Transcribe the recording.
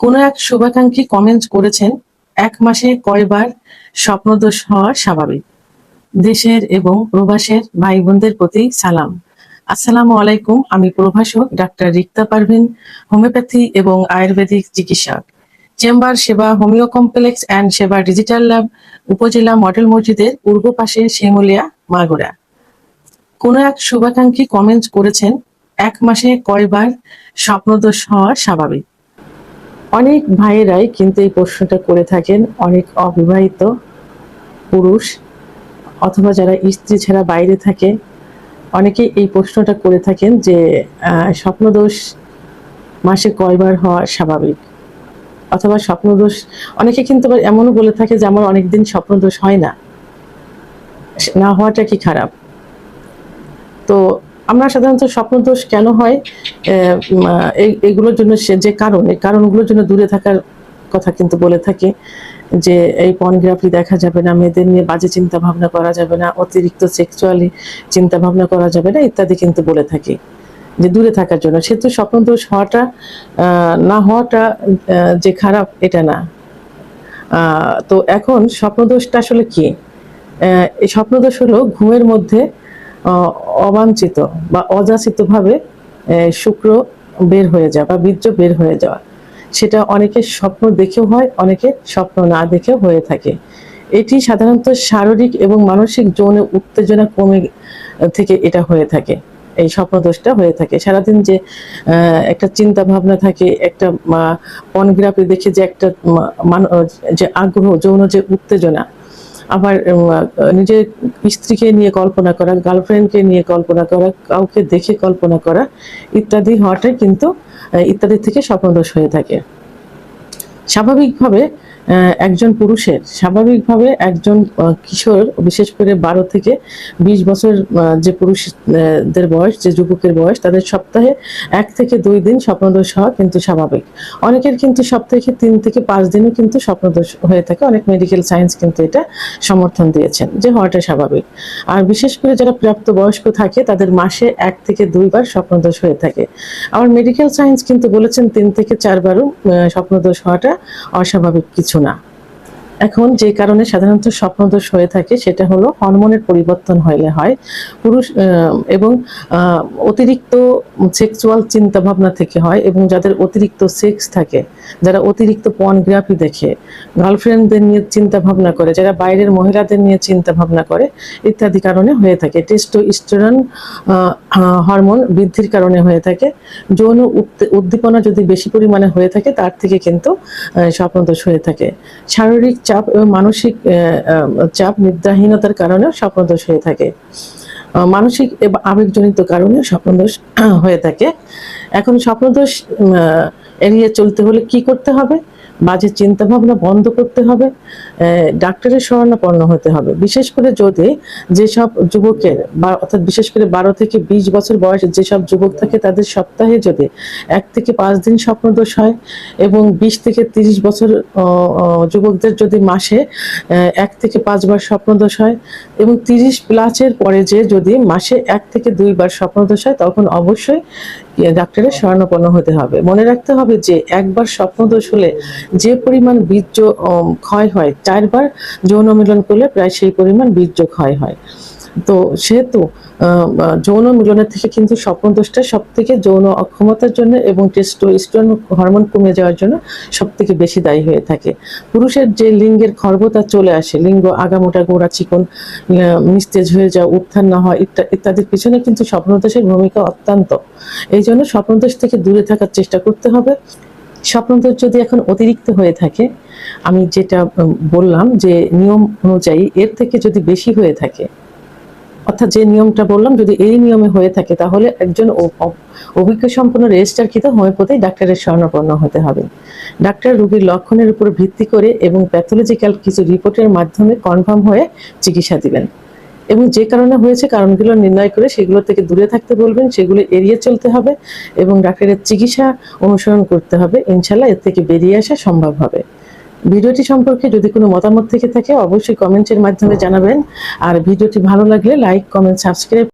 কোনো এক শুভাকাঙ্ক্ষী কমেন্ট করেছেন, ১ মাসে কয়বার স্বপ্নদোষ হওয়া স্বাভাবিক। দেশের এবং প্রবাসের ভাই বোনদের প্রতি সালাম। আসসালামু আলাইকুম। আমি প্রভাষক ডাক্তার রিক্তা পারভিন, হোমিওপ্যাথি এবং আয়ুর্বেদিক চিকিৎসক। চেম্বার সেবা হোমিও কমপ্লেক্স অ্যান্ড সেবা ডিজিটাল ল্যাব, উপজেলা মডেল মসজিদের পূর্ব পাশে শিমুলিয়া, মাগুরা। কোনো এক শুভাকাঙ্ক্ষী কমেন্ট করেছেন, ১ মাসে কয়বার স্বপ্নদোষ হওয়া স্বাভাবিক। অনেক ভাইয়েরাই কিন্তু এই প্রশ্নটা করে থাকেন, অনেক অবিবাহিত পুরুষ অথবা যারা স্ত্রী ছাড়া বাইরে থাকে, অনেকেই এই প্রশ্নটা করে থাকেন যে স্বপ্নদোষ মাসে কয়বার হওয়া স্বাভাবিক, অথবা স্বপ্নদোষ অনেকে কিন্তু আবার এমনও বলে থাকে যে আমার অনেকদিন স্বপ্নদোষ হয় না, না হওয়াটা কি খারাপ? তো আমরা সাধারণত স্বপ্নদোষ কেন হয় এইগুলোর জন্য যে কারণগুলোর জন্য দূরে থাকার কথা কিন্তু বলে থাকি, যে এই পর্নোগ্রাফি দেখা যাবে না, মেয়েদের নিয়ে বাজে চিন্তা ভাবনা করা যাবে না, অতিরিক্ত সেক্সুয়ালি চিন্তা ভাবনা করা যাবে না ইত্যাদি কিন্তু বলে থাকি, যে দূরে থাকার জন্য। সেহেতু স্বপ্নদোষ হওয়াটা না হওয়াটা যে খারাপ এটা না। তো এখন স্বপ্নদোষটা আসলে কি? এই স্বপ্নদোষ হলো ঘুমের মধ্যে অবাঞ্ছিত বা অযাচিতভাবে শুক্র বের হয়ে যাওয়া বা বীর্য বের হয়ে যাওয়া। সেটা অনেকের স্বপ্ন দেখেও হয়, অনেকের স্বপ্ন না দেখেও হয়ে থাকে। এটি সাধারণত শারীরিক এবং মানসিক যৌন উত্তেজনা কমে থেকে এটা হয়ে থাকে, এই স্বপ্নদোষটা হয়ে থাকে। সারাদিন যে একটা চিন্তা ভাবনা থাকে, একটা পর্নোগ্রাফি দেখে যে একটা যে আগ্রহ, যৌন যে উত্তেজনা, আবার নিজের স্ত্রীকে নিয়ে কল্পনা করা, গার্লফ্রেন্ডকে নিয়ে কল্পনা করা, কাউকে দেখে কল্পনা করা ইত্যাদি হওয়াটাই কিন্তু ইত্যাদি থেকে স্বপ্নদোষ হয়ে থাকে। স্বাভাবিকভাবে একজন কিশোর, বিশেষ করে 12 থেকে 20 বছর যে পুরুষদের বয়স, যে যুবকের বয়স, তাদের সপ্তাহে 1 থেকে 2 দিন স্বপ্নদোষ হওয়া কিন্তু স্বাভাবিক। অনেকের কিন্তু সপ্তাহে 3 থেকে 5 দিনও কিন্তু স্বপ্নদোষ হয়ে থাকে। অনেক মেডিকেল সায়েন্স কিন্তু এটা সমর্থন দিয়েছেন যে হওয়াটা স্বাভাবিক। আর বিশেষ করে যারা প্রাপ্তবয়স্ক থাকে তাদের মাসে 1 থেকে 2 বার স্বপ্নদোষ হয়ে থাকে। আবার মেডিকেল সায়েন্স কিন্তু বলেছেন 3 থেকে 4 বারও স্বপ্নদোষ হওয়াটা অস্বাভাবিক কিছু না। এখন যে কারণে সাধারণত স্বপ্নদোষ হয়ে থাকে সেটা হলো হরমোনের পরিবর্তন হলে হয়, পুরুষ এবং অতিরিক্ত সেক্সুয়াল চিন্তা ভাবনা থেকে হয়, এবং যাদের অতিরিক্ত সেক্স থাকে, যারা অতিরিক্ত পর্নোগ্রাফি দেখে, গার্লফ্রেন্ডদের নিয়ে চিন্তা ভাবনা করে, যারা বাইরের মহিলাদের নিয়ে চিন্তা ভাবনা করে ইত্যাদি কারণে হয়ে থাকে। টেস্টোস্টেরন হরমোন বৃদ্ধির কারণে হয়ে থাকে। যৌন উদ্দীপনা যদি বেশি পরিমাণে হয়ে থাকে তার থেকে কিন্তু স্বপ্নদোষ হয়ে থাকে। শারীরিক চাপ এবং মানসিক চাপ, নিদ্রাহীনতার কারণে স্বপ্নদোষ হয়ে থাকে। মানসিক এবং আবেগজনিত কারণে স্বপ্নদোষ হয়ে থাকে। এখন স্বপ্নদোষ এড়িয়ে চলতে হলে কি করতে হবে? বাজে চিন্তা ভাবনা বন্ধ করতে হবে, ডাক্তারের শরণাপন্ন হতে হবে। বিশেষ করে যদি যেসব যুবকের অর্থাৎ বিশেষ করে 12 থেকে 20 বছর বয়সে যেসব যুবক থাকে তাদের সপ্তাহে যদি 1 থেকে 5 দিন স্বপ্নদোষ হয়, এবং 20 থেকে 30 বছর যুবকদের যদি মাসে 1 থেকে 5 বার স্বপ্নদোষ হয়, এবং 30 প্লাসের পরে যে যদি মাসে 1 থেকে 2 বার স্বপ্নদোষ হয়, তখন অবশ্যই ডাক্তারের শরণাপন্ন হতে হবে। মনে রাখতে হবে যে একবার স্বপ্নদোষ হলে যে পরিমাণ বীর্য ক্ষয় হয়, 4 বার যৌন মিলন করলে প্রায় সেই পরিমাণ বীর্য ক্ষয় হয়। তো সেহেতু যৌন মিলনের থেকে কিন্তু স্বপ্নদোষটা সব থেকে যৌন অক্ষমতার জন্য এবং টেস্টোস্টেরন হরমোন কমে যাওয়ার জন্য সব থেকে বেশি দায়ী হয়ে থাকে। পুরুষের যে লিঙ্গের খর্বতা চলে আসে, লিঙ্গ আগামোটা, গোড়া চিকন, নিস্তেজ হয়ে যাওয়া, উত্থান না হওয়া ইত্যাদির পিছনে কিন্তু স্বপ্নদোষের ভূমিকা অত্যন্ত। এই জন্য স্বপ্নদোষ থেকে দূরে থাকার চেষ্টা করতে হবে। স্বপ্নদোষ যদি এখন অতিরিক্ত হয়ে থাকে, আমি যেটা বললাম যে নিয়ম অনুযায়ী এর থেকে যদি বেশি হয়ে থাকে, অর্থাৎ যে নিয়মটা বললাম যদি এই নিয়মে হয়ে থাকে, তাহলে একজন অভিজ্ঞ সম্পন্ন রেজিস্টারকৃত হোমিওপ্যাথি ডাক্তারের শরণাপন্ন হতে হবে। ডাক্তার রোগীর লক্ষণের উপর ভিত্তি করে এবং প্যাথোলজিক্যাল কিছু রিপোর্টের মাধ্যমে কনফার্ম হয়ে চিকিৎসা দিবেন, এবং যে কারণে হয়েছে কারণগুলো নির্ণয় করে সেগুলো থেকে দূরে থাকতে বলবেন, সেগুলো এড়িয়ে চলতে হবে এবং ডাক্তারের চিকিৎসা অনুসরণ করতে হবে। ইনশাল্লাহ এর থেকে বেরিয়ে আসা সম্ভব হবে। ভিডিওটি সম্পর্কে যদি কোনো মতামত থেকে থাকে অবশ্যই কমেন্টের মাধ্যমে জানাবেন। আর ভিডিওটি ভালো লাগলে লাইক, কমেন্ট, সাবস্ক্রাইব